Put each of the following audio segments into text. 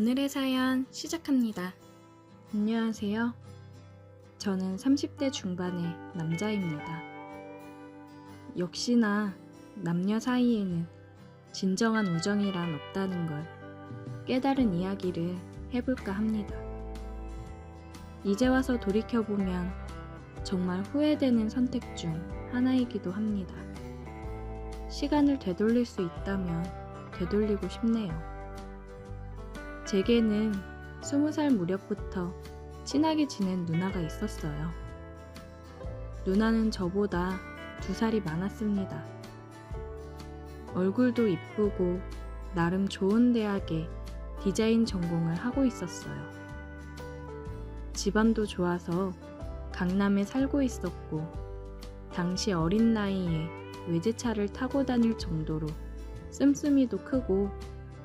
오늘의 사연 시작합니다. 안녕하세요. 저는 30대 중반의 남자입니다. 역시나 남녀 사이에는 진정한 우정이란 없다는 걸 깨달은 이야기를 해볼까 합니다. 이제 와서 돌이켜보면 정말 후회되는 선택 중 하나이기도 합니다. 시간을 되돌릴 수 있다면 되돌리고 싶네요. 제게는 20살 무렵부터 친하게 지낸 누나가 있었어요. 누나는 저보다 2살이 많았습니다. 얼굴도 이쁘고 나름 좋은 대학에 디자인 전공을 하고 있었어요. 집안도 좋아서 강남에 살고 있었고 당시 어린 나이에 외제차를 타고 다닐 정도로 씀씀이도 크고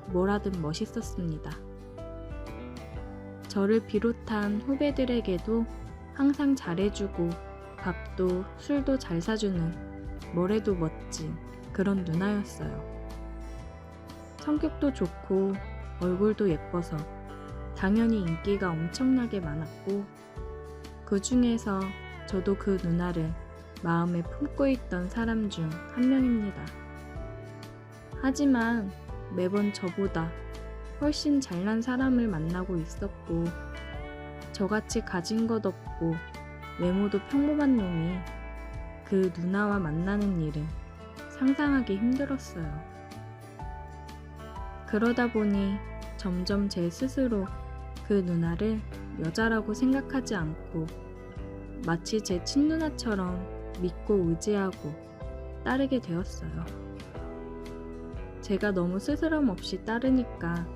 뭐라든 멋있었습니다. 저를 비롯한 후배들에게도 항상 잘해주고 밥도 술도 잘 사주는 뭐래도 멋진 그런 누나였어요. 성격도 좋고 얼굴도 예뻐서 당연히 인기가 엄청나게 많았고 그 중에서 저도 그 누나를 마음에 품고 있던 사람 중 한 명입니다. 하지만 매번 저보다 훨씬 잘난 사람을 만나고 있었고 저같이 가진 것 없고 외모도 평범한 놈이 그 누나와 만나는 일은 상상하기 힘들었어요. 그러다 보니 점점 제 스스로 그 누나를 여자라고 생각하지 않고 마치 제 친누나처럼 믿고 의지하고 따르게 되었어요. 제가 너무 스스럼 없이 따르니까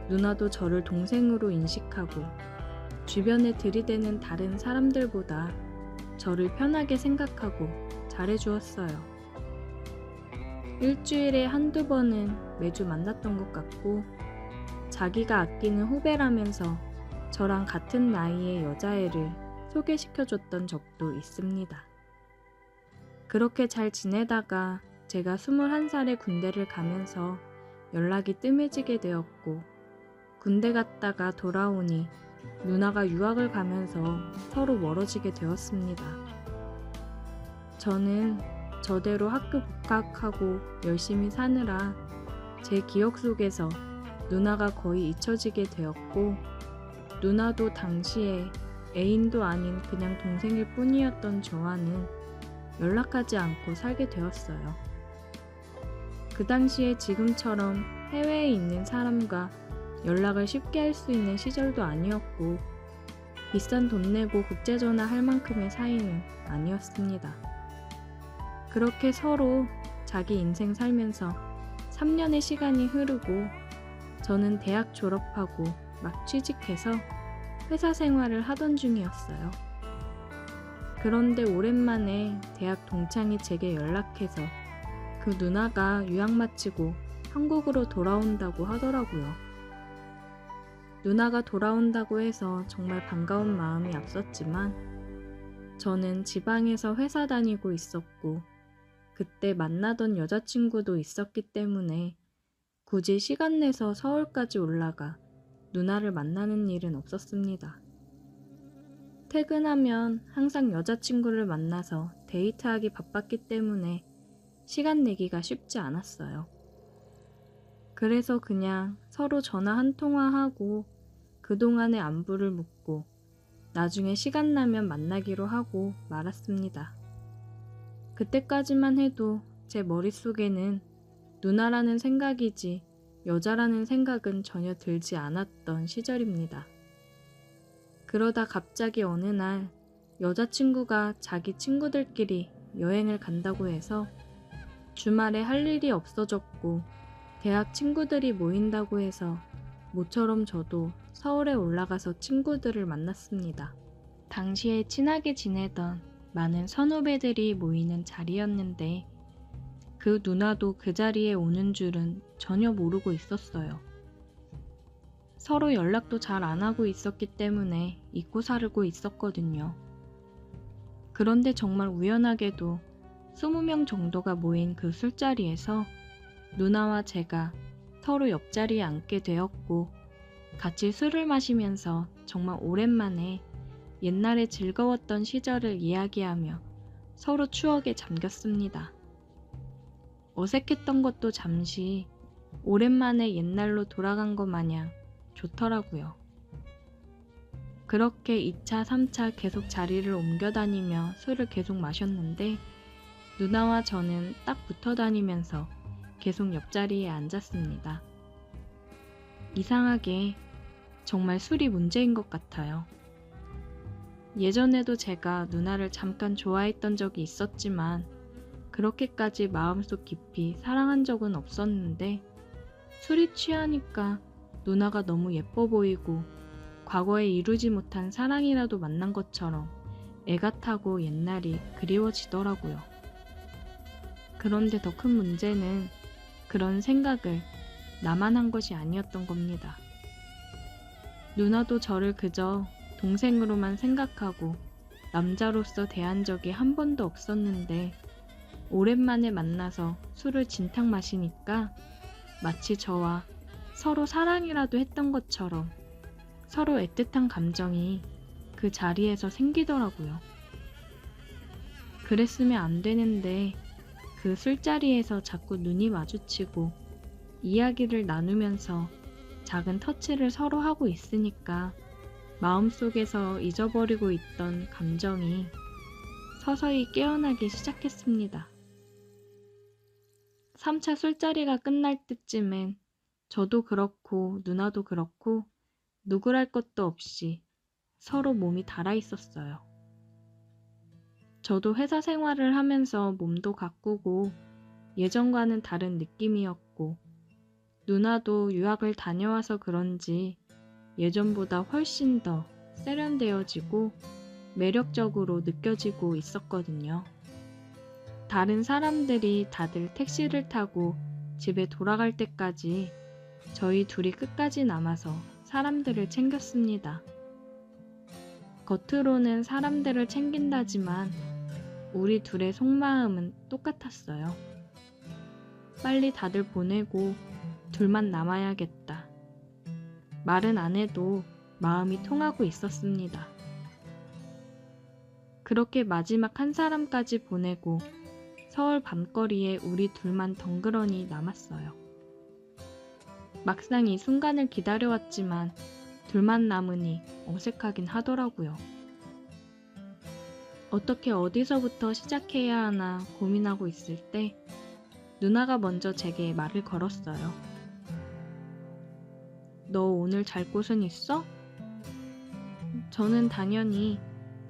누나도 저를 동생으로 인식하고 주변에 들이대는 다른 사람들보다 저를 편하게 생각하고 잘해주었어요. 일주일에 한두 번은 매주 만났던 것 같고 자기가 아끼는 후배라면서 저랑 같은 나이의 여자애를 소개시켜줬던 적도 있습니다. 그렇게 잘 지내다가 제가 21살에 군대를 가면서 연락이 뜸해지게 되었고 군대 갔다가 돌아오니 누나가 유학을 가면서 서로 멀어지게 되었습니다. 저는 저대로 학교 복학하고 열심히 사느라 제 기억 속에서 누나가 거의 잊혀지게 되었고 누나도 당시에 애인도 아닌 그냥 동생일 뿐이었던 저와는 연락하지 않고 살게 되었어요. 그 당시에 지금처럼 해외에 있는 사람과 연락을 쉽게 할 수 있는 시절도 아니었고 비싼 돈 내고 국제전화 할 만큼의 사이는 아니었습니다. 그렇게 서로 자기 인생 살면서 3년의 시간이 흐르고 저는 대학 졸업하고 막 취직해서 회사 생활을 하던 중이었어요. 그런데 오랜만에 대학 동창이 제게 연락해서 그 누나가 유학 마치고 한국으로 돌아온다고 하더라고요. 누나가 돌아온다고 해서 정말 반가운 마음이 앞섰지만 저는 지방에서 회사 다니고 있었고 그때 만나던 여자친구도 있었기 때문에 굳이 시간 내서 서울까지 올라가 누나를 만나는 일은 없었습니다. 퇴근하면 항상 여자친구를 만나서 데이트하기 바빴기 때문에 시간 내기가 쉽지 않았어요. 그래서 그냥 서로 전화 한 통화하고 그동안의 안부를 묻고 나중에 시간 나면 만나기로 하고 말았습니다. 그때까지만 해도 제 머릿속에는 누나라는 생각이지 여자라는 생각은 전혀 들지 않았던 시절입니다. 그러다 갑자기 어느 날 여자친구가 자기 친구들끼리 여행을 간다고 해서 주말에 할 일이 없어졌고 대학 친구들이 모인다고 해서 모처럼 저도 서울에 올라가서 친구들을 만났습니다. 당시에 친하게 지내던 많은 선후배들이 모이는 자리였는데 그 누나도 그 자리에 오는 줄은 전혀 모르고 있었어요. 서로 연락도 잘 안 하고 있었기 때문에 잊고 살고 있었거든요. 그런데 정말 우연하게도 20명 정도가 모인 그 술자리에서 누나와 제가 서로 옆자리에 앉게 되었고 같이 술을 마시면서 정말 오랜만에 옛날에 즐거웠던 시절을 이야기하며 서로 추억에 잠겼습니다. 어색했던 것도 잠시 오랜만에 옛날로 돌아간 것 마냥 좋더라고요. 그렇게 2차, 3차 계속 자리를 옮겨 다니며 술을 계속 마셨는데 누나와 저는 딱 붙어 다니면서 계속 옆자리에 앉았습니다. 이상하게 정말 술이 문제인 것 같아요. 예전에도 제가 누나를 잠깐 좋아했던 적이 있었지만 그렇게까지 마음속 깊이 사랑한 적은 없었는데 술이 취하니까 누나가 너무 예뻐 보이고 과거에 이루지 못한 사랑이라도 만난 것처럼 애가 타고 옛날이 그리워지더라고요. 그런데 더 큰 문제는 그런 생각을 나만 한 것이 아니었던 겁니다. 누나도 저를 그저 동생으로만 생각하고 남자로서 대한 적이 한 번도 없었는데 오랜만에 만나서 술을 진탕 마시니까 마치 저와 서로 사랑이라도 했던 것처럼 서로 애틋한 감정이 그 자리에서 생기더라고요. 그랬으면 안 되는데 그 술자리에서 자꾸 눈이 마주치고 이야기를 나누면서 작은 터치를 서로 하고 있으니까 마음속에서 잊어버리고 있던 감정이 서서히 깨어나기 시작했습니다. 3차 술자리가 끝날 때쯤엔 저도 그렇고 누나도 그렇고 누구랄 것도 없이 서로 몸이 달아 있었어요. 저도 회사 생활을 하면서 몸도 가꾸고 예전과는 다른 느낌이었고 누나도 유학을 다녀와서 그런지 예전보다 훨씬 더 세련되어지고 매력적으로 느껴지고 있었거든요. 다른 사람들이 다들 택시를 타고 집에 돌아갈 때까지 저희 둘이 끝까지 남아서 사람들을 챙겼습니다. 겉으로는 사람들을 챙긴다지만 우리 둘의 속마음은 똑같았어요. 빨리 다들 보내고 둘만 남아야겠다. 말은 안 해도 마음이 통하고 있었습니다. 그렇게 마지막 한 사람까지 보내고 서울 밤거리에 우리 둘만 덩그러니 남았어요. 막상 이 순간을 기다려왔지만 둘만 남으니 어색하긴 하더라고요. 어떻게 어디서부터 시작해야 하나 고민하고 있을 때 누나가 먼저 제게 말을 걸었어요. 너 오늘 잘 곳은 있어? 저는 당연히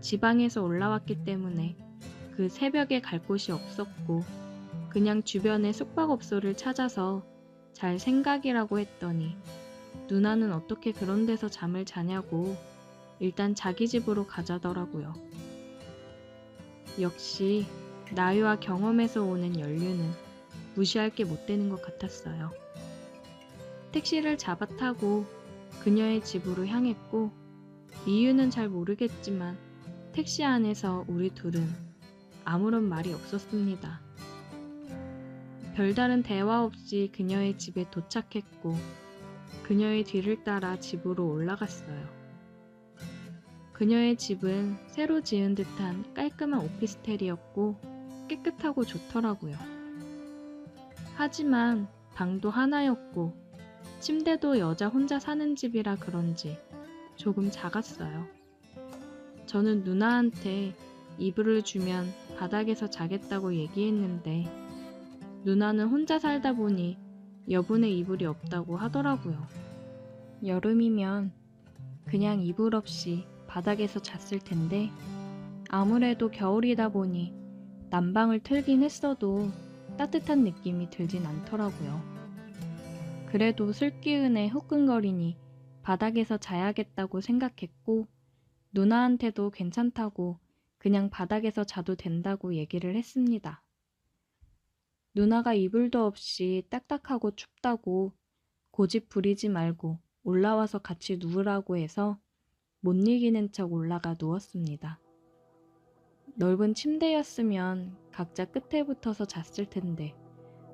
지방에서 올라왔기 때문에 그 새벽에 갈 곳이 없었고 그냥 주변에 숙박업소를 찾아서 잘 생각이라고 했더니 누나는 어떻게 그런 데서 잠을 자냐고 일단 자기 집으로 가자더라고요. 역시 나이와 경험에서 오는 연륜은 무시할 게 못 되는 것 같았어요. 택시를 잡아 타고 그녀의 집으로 향했고 이유는 잘 모르겠지만 택시 안에서 우리 둘은 아무런 말이 없었습니다. 별다른 대화 없이 그녀의 집에 도착했고 그녀의 뒤를 따라 집으로 올라갔어요. 그녀의 집은 새로 지은 듯한 깔끔한 오피스텔이었고 깨끗하고 좋더라고요. 하지만 방도 하나였고 침대도 여자 혼자 사는 집이라 그런지 조금 작았어요. 저는 누나한테 이불을 주면 바닥에서 자겠다고 얘기했는데 누나는 혼자 살다 보니 여분의 이불이 없다고 하더라고요. 여름이면 그냥 이불 없이 바닥에서 잤을 텐데 아무래도 겨울이다 보니 난방을 틀긴 했어도 따뜻한 느낌이 들진 않더라고요. 그래도 슬기은에 후끈거리니 바닥에서 자야겠다고 생각했고 누나한테도 괜찮다고 그냥 바닥에서 자도 된다고 얘기를 했습니다. 누나가 이불도 없이 딱딱하고 춥다고 고집 부리지 말고 올라와서 같이 누우라고 해서 못 이기는 척 올라가 누웠습니다. 넓은 침대였으면 각자 끝에 붙어서 잤을 텐데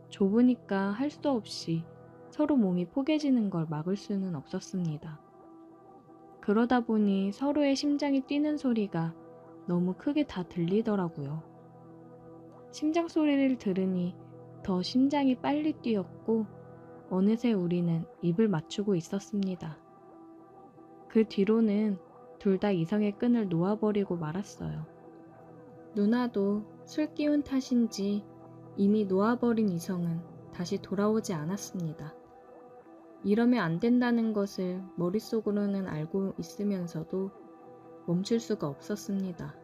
좁으니까 할 수 없이 서로 몸이 포개지는 걸 막을 수는 없었습니다. 그러다 보니 서로의 심장이 뛰는 소리가 너무 크게 다 들리더라고요. 심장 소리를 들으니 더 심장이 빨리 뛰었고 어느새 우리는 입을 맞추고 있었습니다. 그 뒤로는 둘 다 이성의 끈을 놓아버리고 말았어요. 누나도 술 기운 탓인지 이미 놓아버린 이성은 다시 돌아오지 않았습니다. 이러면 안 된다는 것을 머릿속으로는 알고 있으면서도 멈출 수가 없었습니다.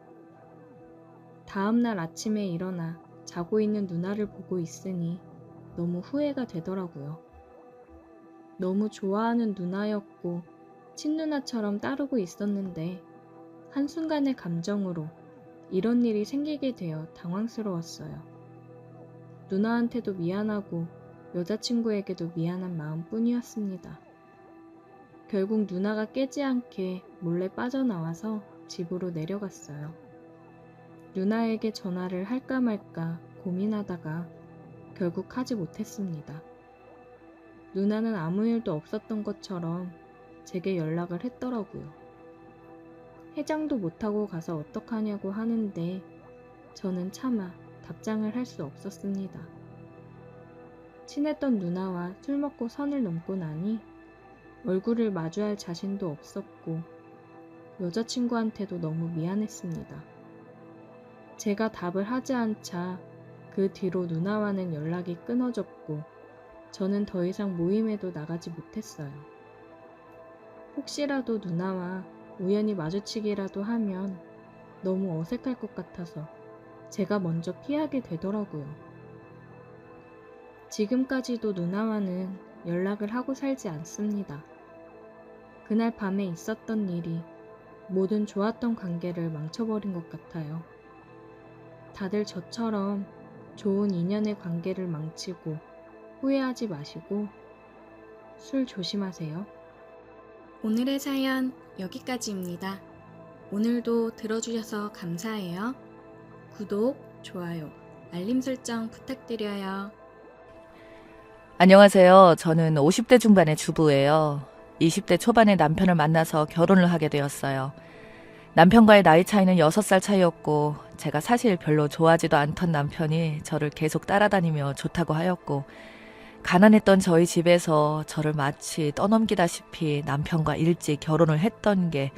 다음날 아침에 일어나 자고 있는 누나를 보고 있으니 너무 후회가 되더라고요. 너무 좋아하는 누나였고 친누나처럼 따르고 있었는데 한순간의 감정으로 이런 일이 생기게 되어 당황스러웠어요. 누나한테도 미안하고 여자친구에게도 미안한 마음뿐이었습니다. 결국 누나가 깨지 않게 몰래 빠져나와서 집으로 내려갔어요. 누나에게 전화를 할까 말까 고민하다가 결국 하지 못했습니다. 누나는 아무 일도 없었던 것처럼 제게 연락을 했더라고요. 해장도 못하고 가서 어떡하냐고 하는데 저는 차마 답장을 할 수 없었습니다. 친했던 누나와 술 먹고 선을 넘고 나니 얼굴을 마주할 자신도 없었고 여자친구한테도 너무 미안했습니다. 제가 답을 하지 않자 그 뒤로 누나와는 연락이 끊어졌고 저는 더 이상 모임에도 나가지 못했어요. 혹시라도 누나와 우연히 마주치기라도 하면 너무 어색할 것 같아서 제가 먼저 피하게 되더라고요. 지금까지도 누나와는 연락을 하고 살지 않습니다. 그날 밤에 있었던 일이 모든 좋았던 관계를 망쳐버린 것 같아요. 다들 저처럼 좋은 인연의 관계를 망치고 후회하지 마시고 술 조심하세요. 오늘의 사연 여기까지입니다. 오늘도 들어주셔서 감사해요. 구독, 좋아요, 알림 설정 부탁드려요. 안녕하세요. 저는 50대 중반의 주부예요. 20대 초반에 남편을 만나서 결혼을 하게 되었어요. 남편과의 나이 차이는 6살 차이였고 제가 사실 별로 좋아하지도 않던 남편이 저를 계속 따라다니며 좋다고 하였고 가난했던 저희 집에서 저를 마치 떠넘기다시피 남편과 일찍 결혼을 했던 게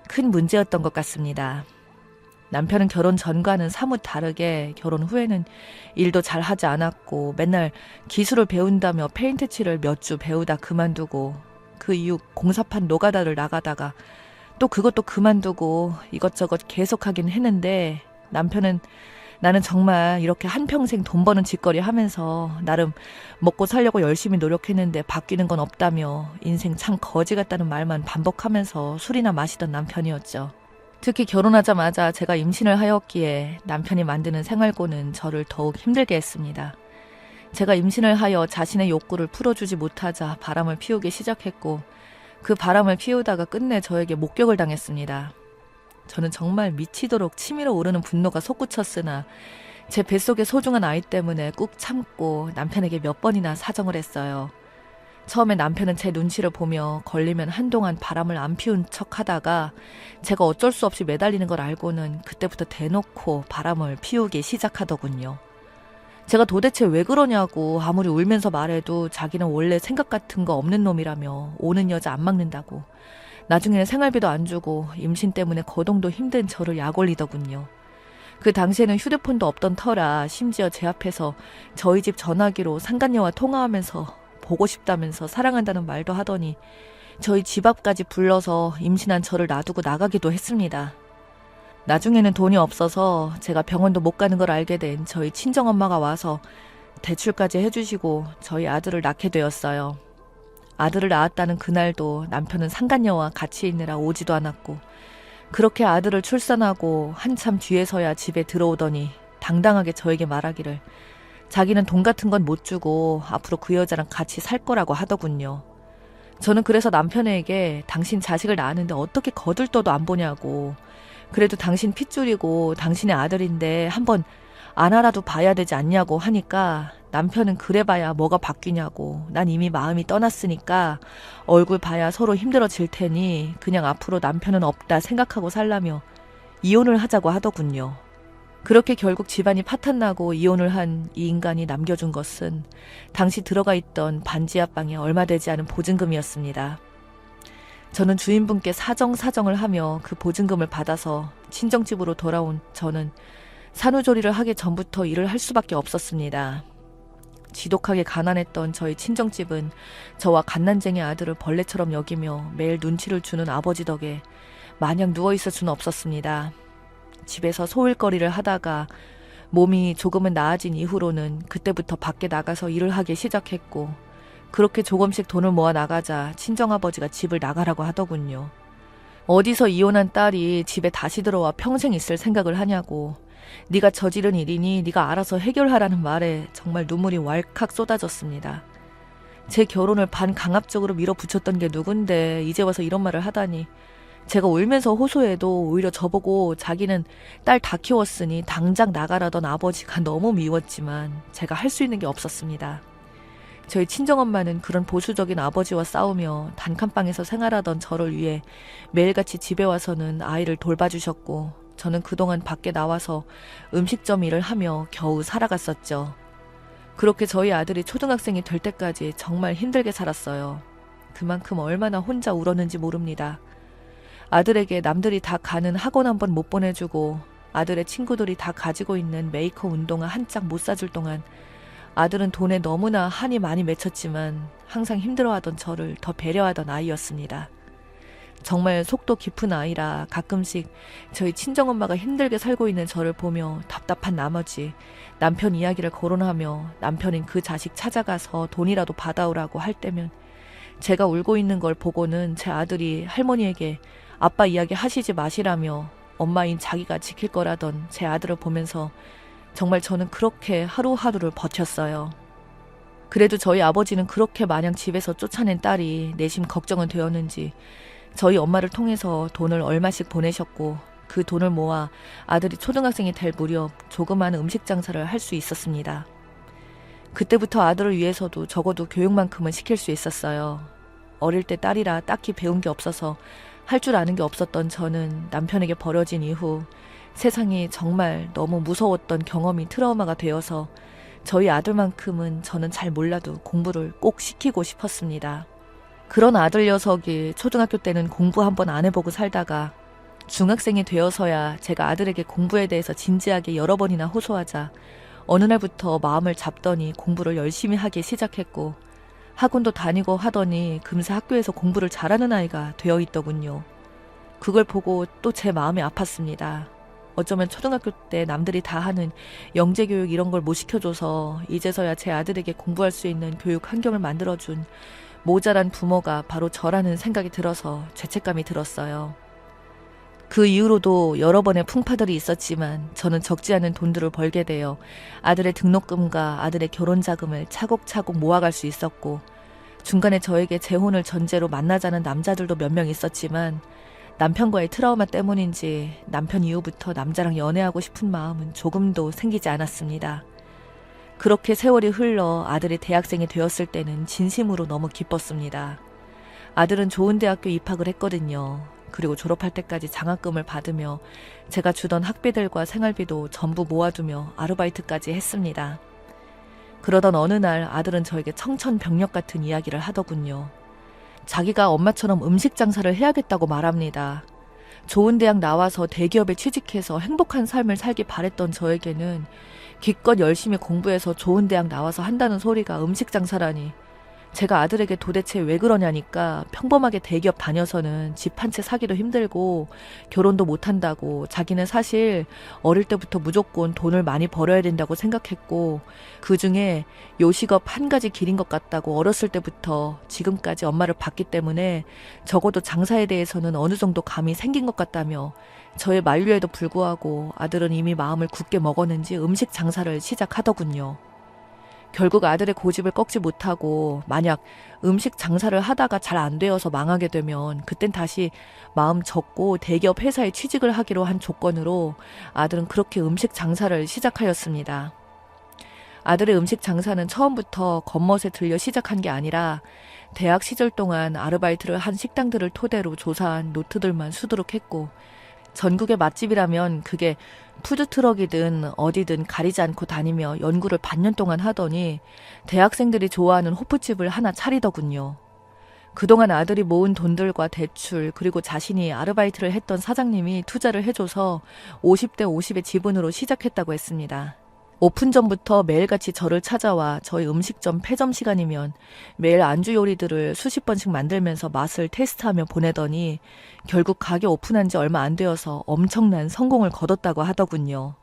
큰 문제였던 것 같습니다. 남편은 결혼 전과는 사뭇 다르게 결혼 후에는 일도 잘 하지 않았고 맨날 기술을 배운다며 페인트 칠을 몇 주 배우다 그만두고 그 이후 공사판 노가다를 나가다가 또 그것도 그만두고 이것저것 계속하긴 했는데 남편은 나는 정말 이렇게 한평생 돈 버는 짓거리 하면서 나름 먹고 살려고 열심히 노력했는데 바뀌는 건 없다며 인생 참 거지 같다는 말만 반복하면서 술이나 마시던 남편이었죠. 특히 결혼하자마자 제가 임신을 하였기에 남편이 만드는 생활고는 저를 더욱 힘들게 했습니다. 제가 임신을 하여 자신의 욕구를 풀어주지 못하자 바람을 피우기 시작했고 그 바람을 피우다가 끝내 저에게 목격을 당했습니다. 저는 정말 미치도록 치밀어 오르는 분노가 솟구쳤으나 제 뱃속의 소중한 아이 때문에 꾹 참고 남편에게 몇 번이나 사정을 했어요. 처음에 남편은 제 눈치를 보며 걸리면 한동안 바람을 안 피운 척 하다가 제가 어쩔 수 없이 매달리는 걸 알고는 그때부터 대놓고 바람을 피우기 시작하더군요. 제가 도대체 왜 그러냐고 아무리 울면서 말해도 자기는 원래 생각 같은 거 없는 놈이라며 오는 여자 안 막는다고 나중에는 생활비도 안 주고 임신 때문에 거동도 힘든 저를 약올리더군요. 그 당시에는 휴대폰도 없던 터라 심지어 제 앞에서 저희 집 전화기로 상간녀와 통화하면서 보고 싶다면서 사랑한다는 말도 하더니 저희 집 앞까지 불러서 임신한 저를 놔두고 나가기도 했습니다. 나중에는 돈이 없어서 제가 병원도 못 가는 걸 알게 된 저희 친정엄마가 와서 대출까지 해주시고 저희 아들을 낳게 되었어요. 아들을 낳았다는 그날도 남편은 상간녀와 같이 있느라 오지도 않았고 그렇게 아들을 출산하고 한참 뒤에서야 집에 들어오더니 당당하게 저에게 말하기를 자기는 돈 같은 건 못 주고 앞으로 그 여자랑 같이 살 거라고 하더군요. 저는 그래서 남편에게 당신 자식을 낳았는데 어떻게 거들떠도 안 보냐고 그래도 당신 핏줄이고 당신의 아들인데 한번 안 알아도 봐야 되지 않냐고 하니까 남편은 그래봐야 뭐가 바뀌냐고, 난 이미 마음이 떠났으니까 얼굴 봐야 서로 힘들어질 테니 그냥 앞으로 남편은 없다 생각하고 살라며 이혼을 하자고 하더군요. 그렇게 결국 집안이 파탄나고 이혼을 한 이 인간이 남겨준 것은 당시 들어가 있던 반지하방에 얼마 되지 않은 보증금이었습니다. 저는 주인분께 사정을 하며 그 보증금을 받아서 친정집으로 돌아온 저는 산후조리를 하기 전부터 일을 할 수밖에 없었습니다. 지독하게 가난했던 저희 친정집은 저와 갓난쟁이 아들을 벌레처럼 여기며 매일 눈치를 주는 아버지 덕에 마냥 누워있을 수는 없었습니다. 집에서 소일거리를 하다가 몸이 조금은 나아진 이후로는 그때부터 밖에 나가서 일을 하기 시작했고, 그렇게 조금씩 돈을 모아 나가자 친정아버지가 집을 나가라고 하더군요. 어디서 이혼한 딸이 집에 다시 들어와 평생 있을 생각을 하냐고, 네가 저지른 일이니 네가 알아서 해결하라는 말에 정말 눈물이 왈칵 쏟아졌습니다. 제 결혼을 반강압적으로 밀어붙였던 게 누군데 이제 와서 이런 말을 하다니. 제가 울면서 호소해도 오히려 저보고 자기는 딸 다 키웠으니 당장 나가라던 아버지가 너무 미웠지만 제가 할 수 있는 게 없었습니다. 저희 친정엄마는 그런 보수적인 아버지와 싸우며 단칸방에서 생활하던 저를 위해 매일같이 집에 와서는 아이를 돌봐주셨고, 저는 그동안 밖에 나와서 음식점 일을 하며 겨우 살아갔었죠. 그렇게 저희 아들이 초등학생이 될 때까지 정말 힘들게 살았어요. 그만큼 얼마나 혼자 울었는지 모릅니다. 아들에게 남들이 다 가는 학원 한 번 못 보내주고 아들의 친구들이 다 가지고 있는 메이커 운동화 한 짝 못 사줄 동안 아들은 돈에 너무나 한이 많이 맺혔지만 항상 힘들어하던 저를 더 배려하던 아이였습니다. 정말 속도 깊은 아이라 가끔씩 저희 친정엄마가 힘들게 살고 있는 저를 보며 답답한 나머지 남편 이야기를 거론하며 남편인 그 자식 찾아가서 돈이라도 받아오라고 할 때면 제가 울고 있는 걸 보고는 제 아들이 할머니에게 아빠 이야기 하시지 마시라며 엄마인 자기가 지킬 거라던 제 아들을 보면서 정말 저는 그렇게 하루하루를 버텼어요. 그래도 저희 아버지는 그렇게 마냥 집에서 쫓아낸 딸이 내심 걱정은 되었는지 저희 엄마를 통해서 돈을 얼마씩 보내셨고, 그 돈을 모아 아들이 초등학생이 될 무렵 조그마한 음식 장사를 할 수 있었습니다. 그때부터 아들을 위해서도 적어도 교육만큼은 시킬 수 있었어요. 어릴 때 딸이라 딱히 배운 게 없어서 할 줄 아는 게 없었던 저는 남편에게 버려진 이후 세상이 정말 너무 무서웠던 경험이 트라우마가 되어서 저희 아들만큼은 저는 잘 몰라도 공부를 꼭 시키고 싶었습니다. 그런 아들 녀석이 초등학교 때는 공부 한번 안 해보고 살다가 중학생이 되어서야 제가 아들에게 공부에 대해서 진지하게 여러 번이나 호소하자 어느 날부터 마음을 잡더니 공부를 열심히 하기 시작했고, 학원도 다니고 하더니 금세 학교에서 공부를 잘하는 아이가 되어 있더군요. 그걸 보고 또 제 마음이 아팠습니다. 어쩌면 초등학교 때 남들이 다 하는 영재교육 이런 걸 못 시켜줘서 이제서야 제 아들에게 공부할 수 있는 교육 환경을 만들어준 모자란 부모가 바로 저라는 생각이 들어서 죄책감이 들었어요. 그 이후로도 여러 번의 풍파들이 있었지만 저는 적지 않은 돈들을 벌게 되어 아들의 등록금과 아들의 결혼 자금을 차곡차곡 모아갈 수 있었고, 중간에 저에게 재혼을 전제로 만나자는 남자들도 몇 명 있었지만 남편과의 트라우마 때문인지 남편 이후부터 남자랑 연애하고 싶은 마음은 조금도 생기지 않았습니다. 그렇게 세월이 흘러 아들이 대학생이 되었을 때는 진심으로 너무 기뻤습니다. 아들은 좋은 대학교 입학을 했거든요. 그리고 졸업할 때까지 장학금을 받으며 제가 주던 학비들과 생활비도 전부 모아두며 아르바이트까지 했습니다. 그러던 어느 날 아들은 저에게 청천벽력 같은 이야기를 하더군요. 자기가 엄마처럼 음식 장사를 해야겠다고 말합니다. 좋은 대학 나와서 대기업에 취직해서 행복한 삶을 살기 바랬던 저에게는 기껏 열심히 공부해서 좋은 대학 나와서 한다는 소리가 음식 장사라니, 제가 아들에게 도대체 왜 그러냐니까 평범하게 대기업 다녀서는 집 한 채 사기도 힘들고 결혼도 못한다고, 자기는 사실 어릴 때부터 무조건 돈을 많이 벌어야 된다고 생각했고 그중에 요식업 한 가지 길인 것 같다고 어렸을 때부터 지금까지 엄마를 봤기 때문에 적어도 장사에 대해서는 어느 정도 감이 생긴 것 같다며 저의 만류에도 불구하고 아들은 이미 마음을 굳게 먹었는지 음식 장사를 시작하더군요. 결국 아들의 고집을 꺾지 못하고 만약 음식 장사를 하다가 잘 안 되어서 망하게 되면 그땐 다시 마음 접고 대기업 회사에 취직을 하기로 한 조건으로 아들은 그렇게 음식 장사를 시작하였습니다. 아들의 음식 장사는 처음부터 겉멋에 들려 시작한 게 아니라 대학 시절 동안 아르바이트를 한 식당들을 토대로 조사한 노트들만 수두룩했고 전국의 맛집이라면 그게 푸드트럭이든 어디든 가리지 않고 다니며 연구를 반년 동안 하더니 대학생들이 좋아하는 호프집을 하나 차리더군요. 그동안 아들이 모은 돈들과 대출 그리고 자신이 아르바이트를 했던 사장님이 투자를 해줘서 50대 50의 지분으로 시작했다고 했습니다. 오픈 전부터 매일같이 저를 찾아와 저희 음식점 폐점 시간이면 매일 안주 요리들을 수십 번씩 만들면서 맛을 테스트하며 보내더니 결국 가게 오픈한 지 얼마 안 되어서 엄청난 성공을 거뒀다고 하더군요.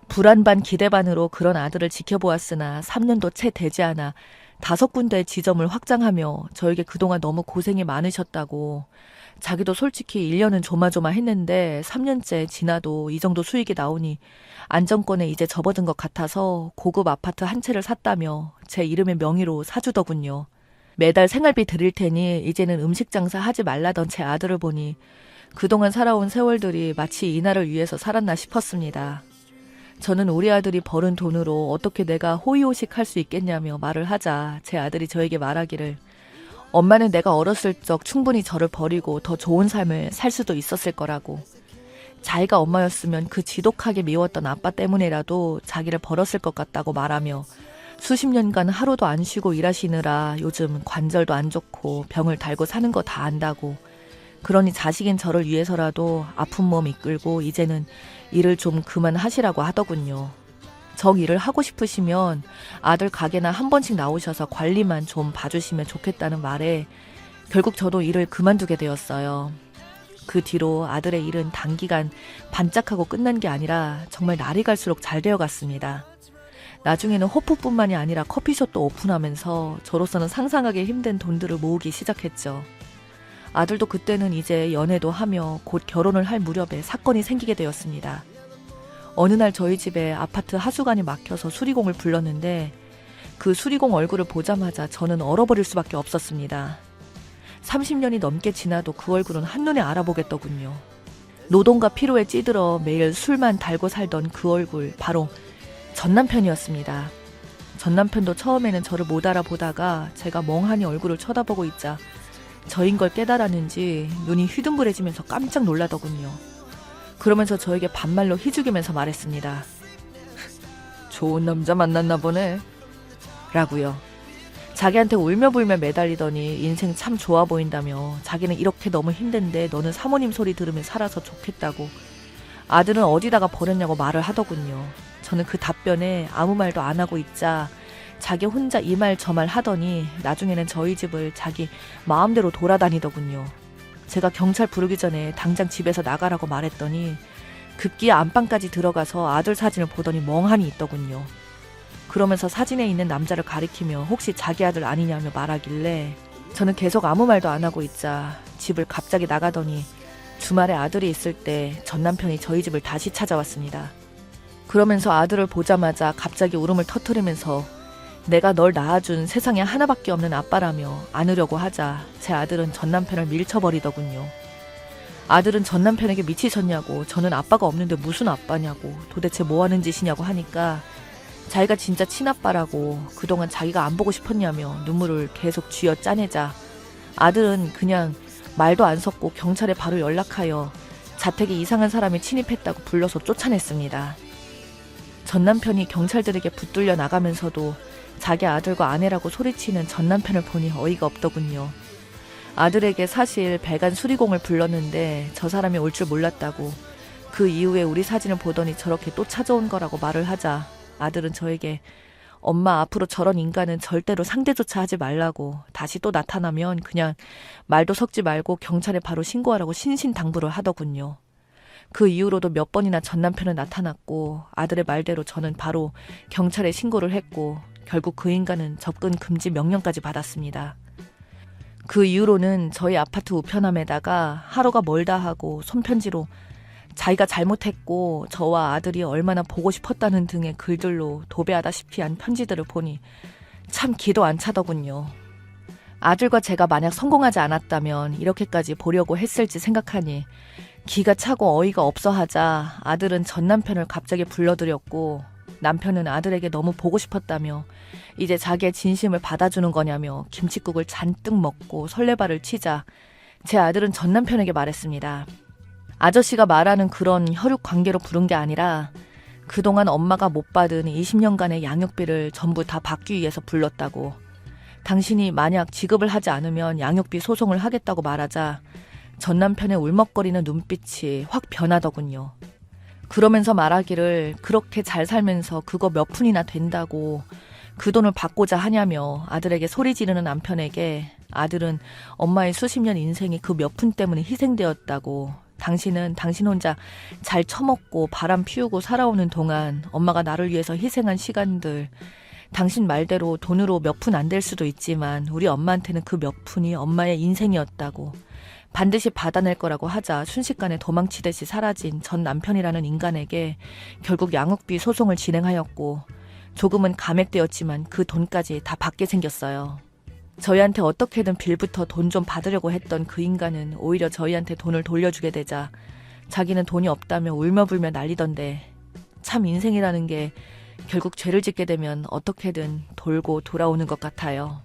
불안 반 기대 반으로 그런 아들을 지켜보았으나 3년도 채 되지 않아 5군데의 지점을 확장하며 저에게 그동안 너무 고생이 많으셨다고 자기도 솔직히 1년은 조마조마했는데 3년째 지나도 이 정도 수익이 나오니 안정권에 이제 접어든 것 같아서 고급 아파트 한 채를 샀다며 제 이름의 명의로 사주더군요. 매달 생활비 드릴 테니 이제는 음식 장사 하지 말라던 제 아들을 보니 그동안 살아온 세월들이 마치 이날을 위해서 살았나 싶었습니다. 저는 우리 아들이 벌은 돈으로 어떻게 내가 호의호식 할 수 있겠냐며 말을 하자 제 아들이 저에게 말하기를 엄마는 내가 어렸을 적 충분히 저를 버리고 더 좋은 삶을 살 수도 있었을 거라고. 자기가 엄마였으면 그 지독하게 미웠던 아빠 때문이라도 자기를 버렸을 것 같다고 말하며 수십 년간 하루도 안 쉬고 일하시느라 요즘 관절도 안 좋고 병을 달고 사는 거 다 안다고. 그러니 자식인 저를 위해서라도 아픈 몸 이끌고 이제는 일을 좀 그만하시라고 하더군요. 정 일을 하고 싶으시면 아들 가게나 한 번씩 나오셔서 관리만 좀 봐주시면 좋겠다는 말에 결국 저도 일을 그만두게 되었어요. 그 뒤로 아들의 일은 단기간 반짝하고 끝난 게 아니라 정말 날이 갈수록 잘 되어갔습니다. 나중에는 호프뿐만이 아니라 커피숍도 오픈하면서 저로서는 상상하기 힘든 돈들을 모으기 시작했죠. 아들도 그때는 이제 연애도 하며 곧 결혼을 할 무렵에 사건이 생기게 되었습니다. 어느 날 저희 집에 아파트 하수관이 막혀서 수리공을 불렀는데 그 수리공 얼굴을 보자마자 저는 얼어버릴 수밖에 없었습니다. 30년이 넘게 지나도 그 얼굴은 한눈에 알아보겠더군요. 노동과 피로에 찌들어 매일 술만 달고 살던 그 얼굴, 바로 전남편이었습니다. 전남편도 처음에는 저를 못 알아보다가 제가 멍하니 얼굴을 쳐다보고 있자 저인 걸 깨달았는지 눈이 휘둥그레지면서 깜짝 놀라더군요. 그러면서 저에게 반말로 희죽이면서 말했습니다. 좋은 남자 만났나 보네. 라고요. 자기한테 울며불며 매달리더니 인생 참 좋아 보인다며 자기는 이렇게 너무 힘든데 너는 사모님 소리 들으며 살아서 좋겠다고 아들은 어디다가 버렸냐고 말을 하더군요. 저는 그 답변에 아무 말도 안 하고 있자 자기 혼자 이 말 저 말 하더니 나중에는 저희 집을 자기 마음대로 돌아다니더군요. 제가 경찰 부르기 전에 당장 집에서 나가라고 말했더니 급기야 안방까지 들어가서 아들 사진을 보더니 멍하니 있더군요. 그러면서 사진에 있는 남자를 가리키며 혹시 자기 아들 아니냐며 말하길래 저는 계속 아무 말도 안 하고 있자 집을 갑자기 나가더니 주말에 아들이 있을 때 전 남편이 저희 집을 다시 찾아왔습니다. 그러면서 아들을 보자마자 갑자기 울음을 터뜨리면서 내가 널 낳아준 세상에 하나밖에 없는 아빠라며 안으려고 하자 제 아들은 전 남편을 밀쳐버리더군요. 아들은 전 남편에게 미치셨냐고 저는 아빠가 없는데 무슨 아빠냐고 도대체 뭐하는 짓이냐고 하니까 자기가 진짜 친아빠라고 그동안 자기가 안 보고 싶었냐며 눈물을 계속 쥐어 짜내자 아들은 그냥 말도 안 섞고 경찰에 바로 연락하여 자택에 이상한 사람이 침입했다고 불러서 쫓아냈습니다. 전 남편이 경찰들에게 붙들려 나가면서도 자기 아들과 아내라고 소리치는 전 남편을 보니 어이가 없더군요. 아들에게 사실 배관 수리공을 불렀는데 저 사람이 올 줄 몰랐다고 그 이후에 우리 사진을 보더니 저렇게 또 찾아온 거라고 말을 하자 아들은 저에게 엄마 앞으로 저런 인간은 절대로 상대조차 하지 말라고 다시 또 나타나면 그냥 말도 섞지 말고 경찰에 바로 신고하라고 신신당부를 하더군요. 그 이후로도 몇 번이나 전 남편은 나타났고 아들의 말대로 저는 바로 경찰에 신고를 했고 결국 그 인간은 접근 금지 명령까지 받았습니다. 그 이후로는 저희 아파트 우편함에다가 하루가 멀다 하고 손편지로 자기가 잘못했고 저와 아들이 얼마나 보고 싶었다는 등의 글들로 도배하다시피 한 편지들을 보니 참 기도 안 차더군요. 아들과 제가 만약 성공하지 않았다면 이렇게까지 보려고 했을지 생각하니 기가 차고 어이가 없어 하자 아들은 전 남편을 갑자기 불러들였고 남편은 아들에게 너무 보고 싶었다며 이제 자기의 진심을 받아주는 거냐며 김칫국을 잔뜩 먹고 설레발을 치자 제 아들은 전 남편에게 말했습니다. 아저씨가 말하는 그런 혈육 관계로 부른 게 아니라 그동안 엄마가 못 받은 20년간의 양육비를 전부 다 받기 위해서 불렀다고. 당신이 만약 지급을 하지 않으면 양육비 소송을 하겠다고 말하자 전 남편의 울먹거리는 눈빛이 확 변하더군요. 그러면서 말하기를 그렇게 잘 살면서 그거 몇 푼이나 된다고 그 돈을 받고자 하냐며 아들에게 소리 지르는 남편에게 아들은 엄마의 수십 년 인생이 그 몇 푼 때문에 희생되었다고 당신은 당신 혼자 잘 처먹고 바람 피우고 살아오는 동안 엄마가 나를 위해서 희생한 시간들 당신 말대로 돈으로 몇 푼 안 될 수도 있지만 우리 엄마한테는 그 몇 푼이 엄마의 인생이었다고 반드시 받아낼 거라고 하자 순식간에 도망치듯이 사라진 전 남편이라는 인간에게 결국 양육비 소송을 진행하였고 조금은 감액되었지만 그 돈까지 다 받게 생겼어요. 저희한테 어떻게든 빌부터 돈 좀 받으려고 했던 그 인간은 오히려 저희한테 돈을 돌려주게 되자 자기는 돈이 없다며 울며불며 난리던데 참 인생이라는 게 결국 죄를 짓게 되면 어떻게든 돌고 돌아오는 것 같아요.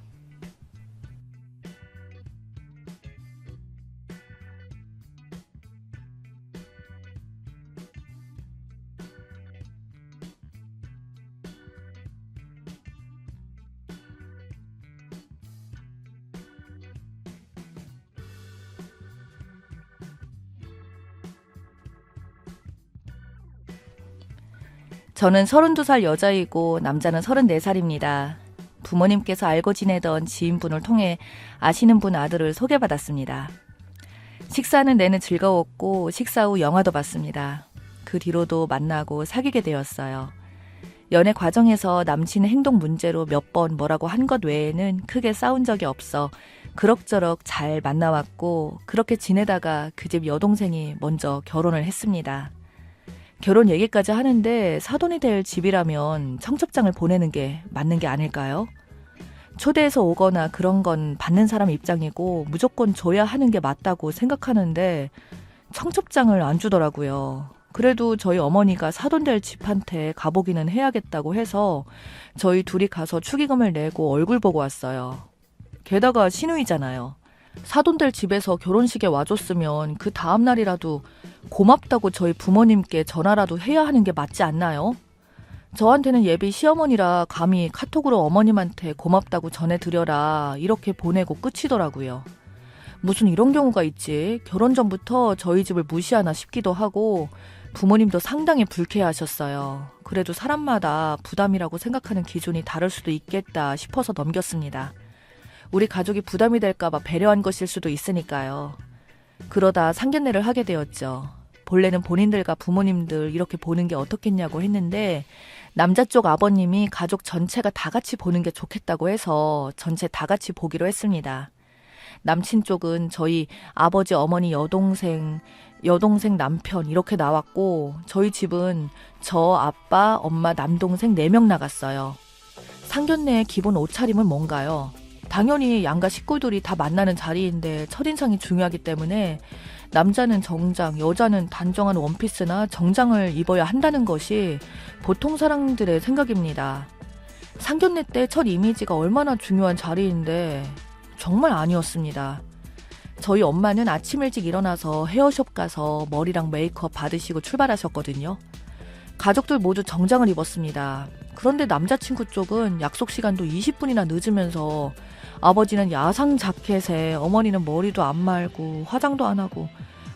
저는 32살 여자이고 남자는 34살입니다. 부모님께서 알고 지내던 지인분을 통해 아시는 분 아들을 소개받았습니다. 식사하는 내내 즐거웠고 식사 후 영화도 봤습니다. 그 뒤로도 만나고 사귀게 되었어요. 연애 과정에서 남친의 행동 문제로 몇 번 뭐라고 한 것 외에는 크게 싸운 적이 없어 그럭저럭 잘 만나왔고 그렇게 지내다가 그 집 여동생이 먼저 결혼을 했습니다. 결혼 얘기까지 하는데 사돈이 될 집이라면 청첩장을 보내는 게 맞는 게 아닐까요? 초대해서 오거나 그런 건 받는 사람 입장이고 무조건 줘야 하는 게 맞다고 생각하는데 청첩장을 안 주더라고요. 그래도 저희 어머니가 사돈 될 집한테 가보기는 해야겠다고 해서 저희 둘이 가서 축의금을 내고 얼굴 보고 왔어요. 게다가 시누이잖아요. 사돈 될 집에서 결혼식에 와줬으면 그 다음 날이라도 고맙다고 저희 부모님께 전화라도 해야 하는 게 맞지 않나요? 저한테는 예비 시어머니라 감히 카톡으로 어머님한테 고맙다고 전해드려라 이렇게 보내고 끝이더라고요. 무슨 이런 경우가 있지? 결혼 전부터 저희 집을 무시하나 싶기도 하고 부모님도 상당히 불쾌하셨어요. 그래도 사람마다 부담이라고 생각하는 기준이 다를 수도 있겠다 싶어서 넘겼습니다. 우리 가족이 부담이 될까 봐 배려한 것일 수도 있으니까요. 그러다 상견례를 하게 되었죠. 본래는 본인들과 부모님들 이렇게 보는 게 어떻겠냐고 했는데 남자 쪽 아버님이 가족 전체가 다 같이 보는 게 좋겠다고 해서 전체 다 같이 보기로 했습니다. 남친 쪽은 저희 아버지, 어머니, 여동생 남편 이렇게 나왔고 저희 집은 저, 아빠, 엄마, 남동생 4명 나갔어요. 상견례의 기본 옷차림은 뭔가요? 당연히 양가 식구들이 다 만나는 자리인데 첫인상이 중요하기 때문에 남자는 정장, 여자는 단정한 원피스나 정장을 입어야 한다는 것이 보통 사람들의 생각입니다. 상견례 때 첫 이미지가 얼마나 중요한 자리인데 정말 아니었습니다. 저희 엄마는 아침 일찍 일어나서 헤어숍 가서 머리랑 메이크업 받으시고 출발하셨거든요. 가족들 모두 정장을 입었습니다. 그런데 남자친구 쪽은 약속 시간도 20분이나 늦으면서 아버지는 야상 자켓에 어머니는 머리도 안 말고 화장도 안 하고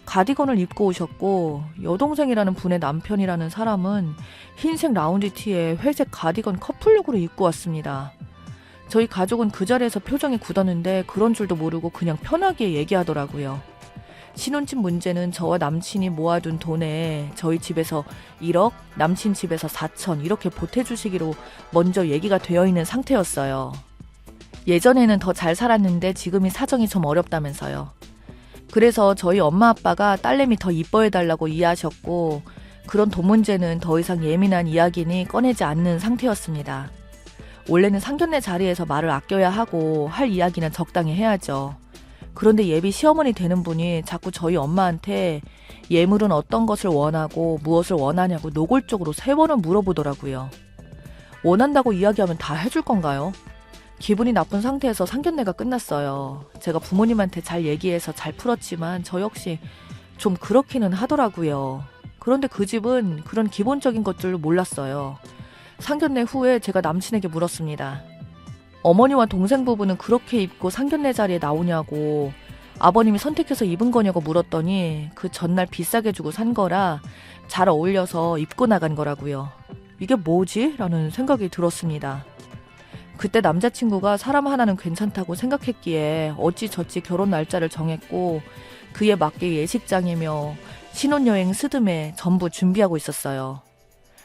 가디건을 입고 오셨고 여동생이라는 분의 남편이라는 사람은 흰색 라운지 티에 회색 가디건 커플룩으로 입고 왔습니다. 저희 가족은 그 자리에서 표정이 굳었는데 그런 줄도 모르고 그냥 편하게 얘기하더라고요. 신혼집 문제는 저와 남친이 모아둔 돈에 저희 집에서 1억, 남친 집에서 4천 이렇게 보태주시기로 먼저 얘기가 되어 있는 상태였어요. 예전에는 더 잘 살았는데 지금이 사정이 좀 어렵다면서요. 그래서 저희 엄마 아빠가 딸내미 더 이뻐해달라고 이해하셨고 그런 돈 문제는 더 이상 예민한 이야기니 꺼내지 않는 상태였습니다. 원래는 상견례 자리에서 말을 아껴야 하고 할 이야기는 적당히 해야죠. 그런데 예비 시어머니 되는 분이 자꾸 저희 엄마한테 예물은 어떤 것을 원하고 무엇을 원하냐고 노골적으로 3번을 물어보더라고요. 원한다고 이야기하면 다 해줄 건가요? 기분이 나쁜 상태에서 상견례가 끝났어요. 제가 부모님한테 잘 얘기해서 잘 풀었지만 저 역시 좀 그렇기는 하더라고요. 그런데 그 집은 그런 기본적인 것들을 몰랐어요. 상견례 후에 제가 남친에게 물었습니다. 어머니와 동생 부부는 그렇게 입고 상견례 자리에 나오냐고, 아버님이 선택해서 입은 거냐고 물었더니 그 전날 비싸게 주고 산 거라 잘 어울려서 입고 나간 거라고요. 이게 뭐지? 라는 생각이 들었습니다. 그때 남자친구가 사람 하나는 괜찮다고 생각했기에 어찌저찌 결혼 날짜를 정했고 그에 맞게 예식장이며 신혼여행 스드메 전부 준비하고 있었어요.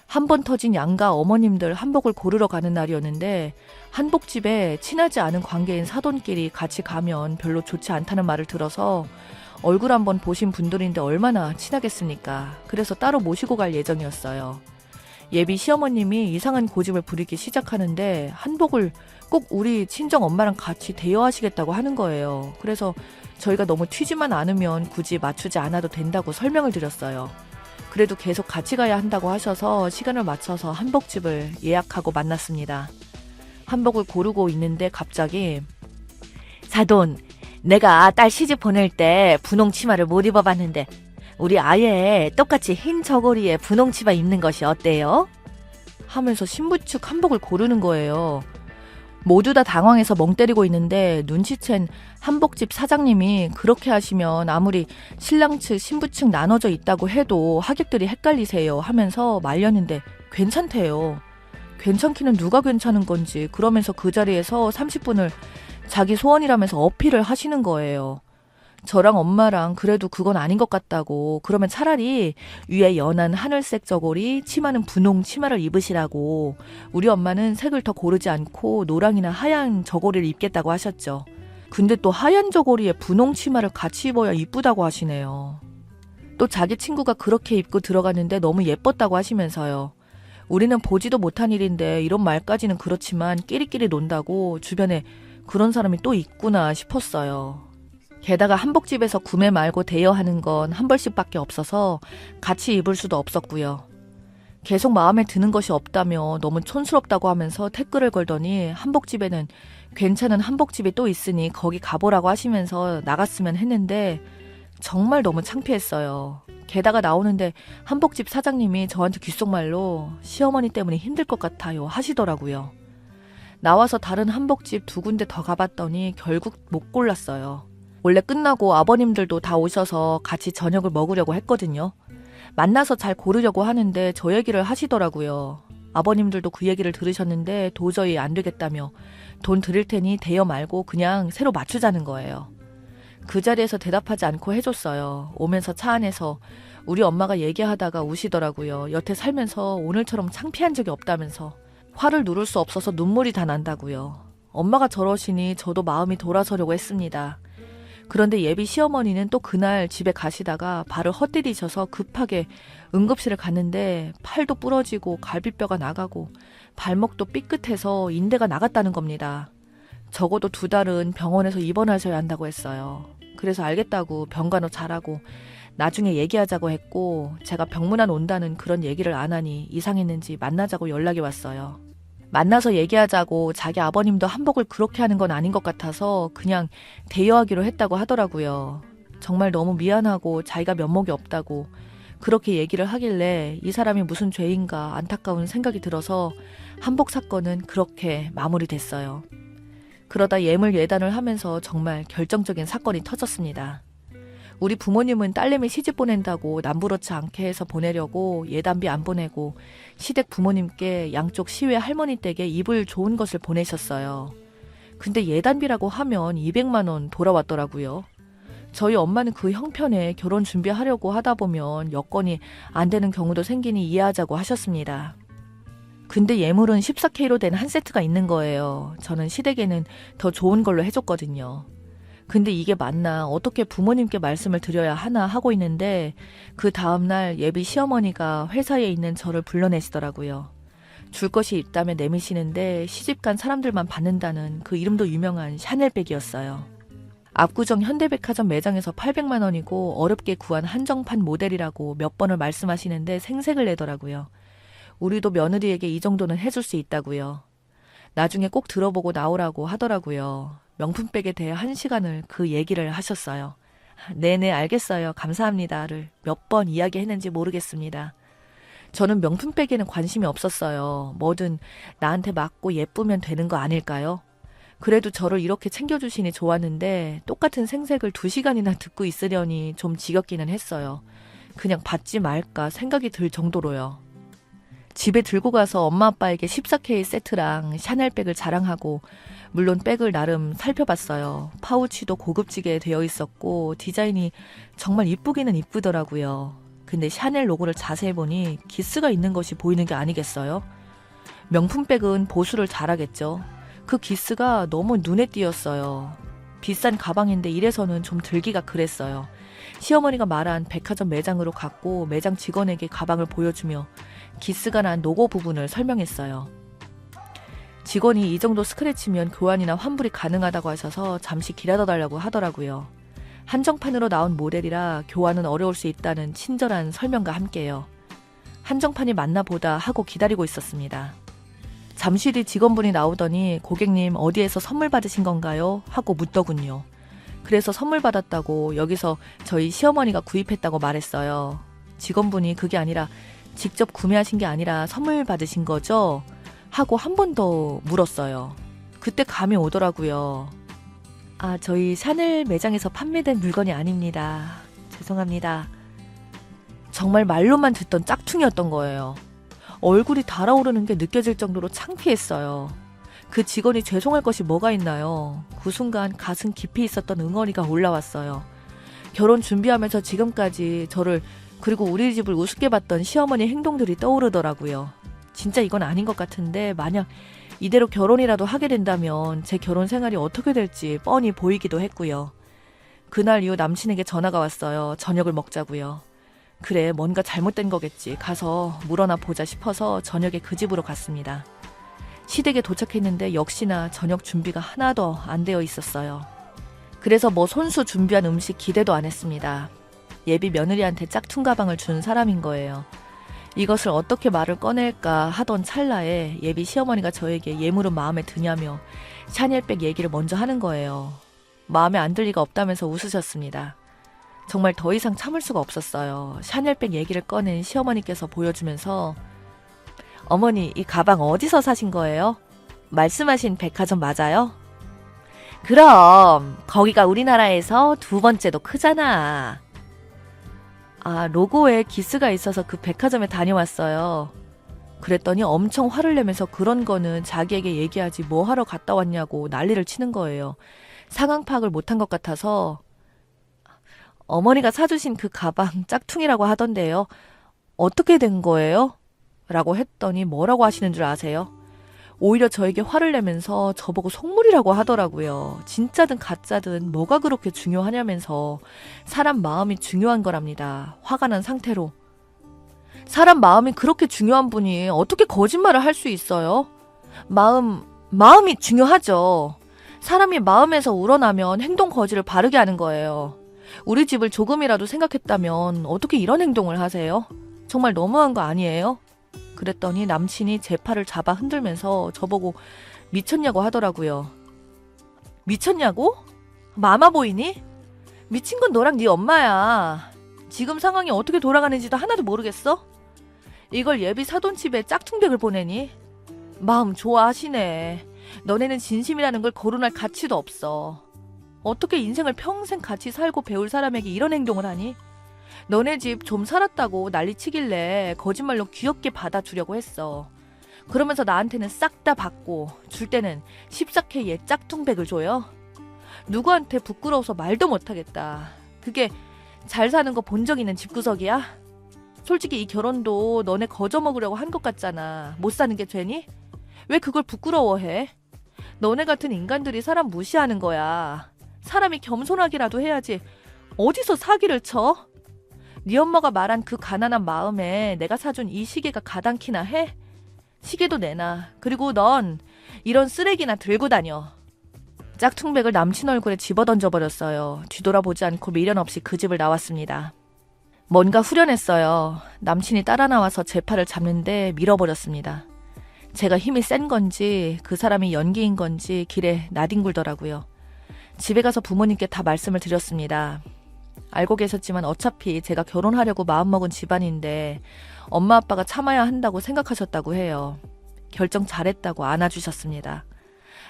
한 번 터진 양가 어머님들 한복을 고르러 가는 날이었는데 한복집에 친하지 않은 관계인 사돈끼리 같이 가면 별로 좋지 않다는 말을 들어서 얼굴 한번 보신 분들인데 얼마나 친하겠습니까? 그래서 따로 모시고 갈 예정이었어요. 예비 시어머님이 이상한 고집을 부리기 시작하는데 한복을 꼭 우리 친정 엄마랑 같이 대여하시겠다고 하는 거예요. 그래서 저희가 너무 튀지만 않으면 굳이 맞추지 않아도 된다고 설명을 드렸어요. 그래도 계속 같이 가야 한다고 하셔서 시간을 맞춰서 한복집을 예약하고 만났습니다. 한복을 고르고 있는데 갑자기 사돈, 내가 딸 시집 보낼 때 분홍 치마를 못 입어봤는데 우리 아예 똑같이 흰 저고리에 분홍 치마 입는 것이 어때요? 하면서 신부 측 한복을 고르는 거예요. 모두 다 당황해서 멍 때리고 있는데 눈치챈 한복집 사장님이 그렇게 하시면 아무리 신랑 측 신부 측 나눠져 있다고 해도 하객들이 헷갈리세요 하면서 말렸는데 괜찮대요. 괜찮기는 누가 괜찮은 건지 그러면서 그 자리에서 30분을 자기 소원이라면서 어필을 하시는 거예요. 저랑 엄마랑 그래도 그건 아닌 것 같다고, 그러면 차라리 위에 연한 하늘색 저고리, 치마는 분홍 치마를 입으시라고, 우리 엄마는 색을 더 고르지 않고 노랑이나 하얀 저고리를 입겠다고 하셨죠. 근데 또 하얀 저고리에 분홍 치마를 같이 입어야 이쁘다고 하시네요. 또 자기 친구가 그렇게 입고 들어갔는데 너무 예뻤다고 하시면서요. 우리는 보지도 못한 일인데 이런 말까지는 그렇지만 끼리끼리 논다고 주변에 그런 사람이 또 있구나 싶었어요. 게다가 한복집에서 구매 말고 대여하는 건 한 벌씩밖에 없어서 같이 입을 수도 없었고요. 계속 마음에 드는 것이 없다며 너무 촌스럽다고 하면서 태클을 걸더니 한복집에는 괜찮은 한복집이 또 있으니 거기 가보라고 하시면서 나갔으면 했는데 정말 너무 창피했어요. 게다가 나오는데 한복집 사장님이 저한테 귓속말로 시어머니 때문에 힘들 것 같아요 하시더라고요. 나와서 다른 한복집 2군데 더 가봤더니 결국 못 골랐어요. 원래 끝나고 아버님들도 다 오셔서 같이 저녁을 먹으려고 했거든요. 만나서 잘 고르려고 하는데 저 얘기를 하시더라고요. 아버님들도 그 얘기를 들으셨는데 도저히 안 되겠다며 돈 드릴 테니 대여 말고 그냥 새로 맞추자는 거예요. 그 자리에서 대답하지 않고 해줬어요. 오면서 차 안에서 우리 엄마가 얘기하다가 우시더라고요. 여태 살면서 오늘처럼 창피한 적이 없다면서. 화를 누를 수 없어서 눈물이 다 난다고요. 엄마가 저러시니 저도 마음이 돌아서려고 했습니다. 그런데 예비 시어머니는 또 그날 집에 가시다가 발을 헛디디셔서 급하게 응급실을 갔는데 팔도 부러지고 갈비뼈가 나가고 발목도 삐끗해서 인대가 나갔다는 겁니다. 적어도 2달은 병원에서 입원하셔야 한다고 했어요. 그래서 알겠다고 병간호 잘하고 나중에 얘기하자고 했고 제가 병문안 온다는 그런 얘기를 안 하니 이상했는지 만나자고 연락이 왔어요. 만나서 얘기하자고 자기 아버님도 한복을 그렇게 하는 건 아닌 것 같아서 그냥 대여하기로 했다고 하더라고요. 정말 너무 미안하고 자기가 면목이 없다고 그렇게 얘기를 하길래 이 사람이 무슨 죄인가 안타까운 생각이 들어서 한복 사건은 그렇게 마무리됐어요. 그러다 예물 예단을 하면서 정말 결정적인 사건이 터졌습니다. 우리 부모님은 딸내미 시집 보낸다고 남부럽지 않게 해서 보내려고 예단비 안 보내고 시댁 부모님께 양쪽 시외 할머니 댁에 입을 좋은 것을 보내셨어요. 근데 예단비라고 하면 200만 원 돌아왔더라고요. 저희 엄마는 그 형편에 결혼 준비하려고 하다 보면 여건이 안 되는 경우도 생기니 이해하자고 하셨습니다. 근데 예물은 14K로 된 한 세트가 있는 거예요. 저는 시댁에는 더 좋은 걸로 해줬거든요. 근데 이게 맞나 어떻게 부모님께 말씀을 드려야 하나 하고 있는데 그 다음날 예비 시어머니가 회사에 있는 저를 불러내시더라고요. 줄 것이 있다며 내미시는데 시집간 사람들만 받는다는 그 이름도 유명한 샤넬백이었어요. 압구정 현대백화점 매장에서 800만 원이고 어렵게 구한 한정판 모델이라고 몇 번을 말씀하시는데 생색을 내더라고요. 우리도 며느리에게 이 정도는 해줄 수 있다고요. 나중에 꼭 들어보고 나오라고 하더라고요. 명품백에 대해 1시간을 그 얘기를 하셨어요. 네네 알겠어요. 감사합니다를 몇 번 이야기했는지 모르겠습니다. 저는 명품백에는 관심이 없었어요. 뭐든 나한테 맞고 예쁘면 되는 거 아닐까요? 그래도 저를 이렇게 챙겨주시니 좋았는데 똑같은 생색을 2시간이나 듣고 있으려니 좀 지겹기는 했어요. 그냥 받지 말까 생각이 들 정도로요. 집에 들고 가서 엄마 아빠에게 14K 세트랑 샤넬백을 자랑하고 물론 백을 나름 살펴봤어요. 파우치도 고급지게 되어 있었고 디자인이 정말 이쁘기는 이쁘더라고요. 근데 샤넬 로고를 자세히 보니 기스가 있는 것이 보이는 게 아니겠어요? 명품백은 보수를 잘하겠죠. 그 기스가 너무 눈에 띄었어요. 비싼 가방인데 이래서는 좀 들기가 그랬어요. 시어머니가 말한 백화점 매장으로 갔고 매장 직원에게 가방을 보여주며 기스가 난 로고 부분을 설명했어요. 직원이 이 정도 스크래치면 교환이나 환불이 가능하다고 하셔서 잠시 기다려달라고 하더라고요. 한정판으로 나온 모델이라 교환은 어려울 수 있다는 친절한 설명과 함께요. 한정판이 맞나 보다 하고 기다리고 있었습니다. 잠시 뒤 직원분이 나오더니 고객님 어디에서 선물 받으신 건가요? 하고 묻더군요. 그래서 선물 받았다고 여기서 저희 시어머니가 구입했다고 말했어요. 직원분이 그게 아니라 직접 구매하신 게 아니라 선물 받으신 거죠? 하고 한 번 더 물었어요. 그때 감이 오더라고요. 아, 저희 샤넬 매장에서 판매된 물건이 아닙니다. 죄송합니다. 정말 말로만 듣던 짝퉁이었던 거예요. 얼굴이 달아오르는 게 느껴질 정도로 창피했어요. 그 직원이 죄송할 것이 뭐가 있나요? 그 순간 가슴 깊이 있었던 응어리가 올라왔어요. 결혼 준비하면서 지금까지 저를 그리고 우리 집을 우습게 봤던 시어머니 행동들이 떠오르더라고요. 진짜 이건 아닌 것 같은데 만약 이대로 결혼이라도 하게 된다면 제 결혼 생활이 어떻게 될지 뻔히 보이기도 했고요. 그날 이후 남친에게 전화가 왔어요. 저녁을 먹자고요. 그래, 뭔가 잘못된 거겠지. 가서 물어나 보자 싶어서 저녁에 그 집으로 갔습니다. 시댁에 도착했는데 역시나 저녁 준비가 하나도 안 되어 있었어요. 그래서 뭐 손수 준비한 음식 기대도 안 했습니다. 예비 며느리한테 짝퉁 가방을 준 사람인 거예요. 이것을 어떻게 말을 꺼낼까 하던 찰나에 예비 시어머니가 저에게 예물은 마음에 드냐며 샤넬백 얘기를 먼저 하는 거예요. 마음에 안 들 리가 없다면서 웃으셨습니다. 정말 더 이상 참을 수가 없었어요. 샤넬백 얘기를 꺼낸 시어머니께서 보여주면서 어머니, 이 가방 어디서 사신 거예요? 말씀하신 백화점 맞아요? 그럼 거기가 우리나라에서 2번째도 크잖아. 아, 로고에 기스가 있어서 그 백화점에 다녀왔어요. 그랬더니 엄청 화를 내면서 그런 거는 자기에게 얘기하지 뭐 하러 갔다 왔냐고 난리를 치는 거예요. 상황 파악을 못한 것 같아서 어머니가 사주신 그 가방 짝퉁이라고 하던데요. 어떻게 된 거예요? 라고 했더니 뭐라고 하시는 줄 아세요? 오히려 저에게 화를 내면서 저보고 속물이라고 하더라고요. 진짜든 가짜든 뭐가 그렇게 중요하냐면서 사람 마음이 중요한 거랍니다. 화가 난 상태로. 사람 마음이 그렇게 중요한 분이 어떻게 거짓말을 할 수 있어요? 마음이 중요하죠. 사람이 마음에서 우러나면 행동 거지를 바르게 하는 거예요. 우리 집을 조금이라도 생각했다면 어떻게 이런 행동을 하세요? 정말 너무한 거 아니에요? 그랬더니 남친이 제 팔을 잡아 흔들면서 저보고 미쳤냐고 하더라고요. 미쳤냐고? 마마 보이니? 미친 건 너랑 네 엄마야. 지금 상황이 어떻게 돌아가는지도 하나도 모르겠어? 이걸 예비 사돈집에 짝퉁백을 보내니? 마음 좋아하시네. 너네는 진심이라는 걸 거론할 가치도 없어. 어떻게 인생을 평생 같이 살고 배울 사람에게 이런 행동을 하니? 너네 집 좀 살았다고 난리치길래 거짓말로 귀엽게 받아주려고 했어. 그러면서 나한테는 싹 다 받고 줄 때는 14K의 짝퉁백을 줘요? 누구한테 부끄러워서 말도 못하겠다. 그게 잘 사는 거 본 적 있는 집구석이야? 솔직히 이 결혼도 너네 거저먹으려고 한 것 같잖아. 못 사는 게 죄니? 왜 그걸 부끄러워해? 너네 같은 인간들이 사람 무시하는 거야. 사람이 겸손하기라도 해야지 어디서 사기를 쳐? 네 엄마가 말한 그 가난한 마음에 내가 사준 이 시계가 가당키나 해? 시계도 내놔. 그리고 넌 이런 쓰레기나 들고 다녀. 짝퉁백을 남친 얼굴에 집어던져버렸어요. 뒤돌아보지 않고 미련 없이 그 집을 나왔습니다. 뭔가 후련했어요. 남친이 따라 나와서 제 팔을 잡는데 밀어버렸습니다. 제가 힘이 센 건지 그 사람이 연기인 건지 길에 나뒹굴더라고요. 집에 가서 부모님께 다 말씀을 드렸습니다. 알고 계셨지만 어차피 제가 결혼하려고 마음먹은 집안인데 엄마 아빠가 참아야 한다고 생각하셨다고 해요. 결정 잘했다고 안아주셨습니다.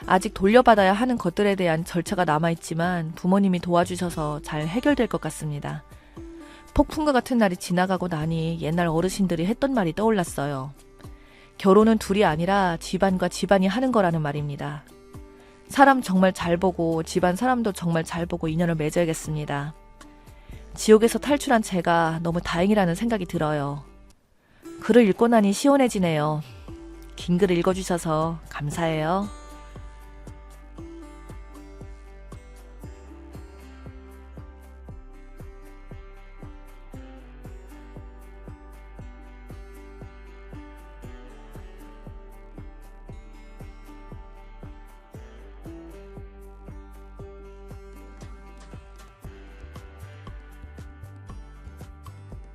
아직 돌려받아야 하는 것들에 대한 절차가 남아있지만 부모님이 도와주셔서 잘 해결될 것 같습니다. 폭풍과 같은 날이 지나가고 나니 옛날 어르신들이 했던 말이 떠올랐어요. 결혼은 둘이 아니라 집안과 집안이 하는 거라는 말입니다. 사람 정말 잘 보고 집안 사람도 정말 잘 보고 인연을 맺어야겠습니다. 지옥에서 탈출한 제가 너무 다행이라는 생각이 들어요. 글을 읽고 나니 시원해지네요. 긴 글 읽어주셔서 감사해요.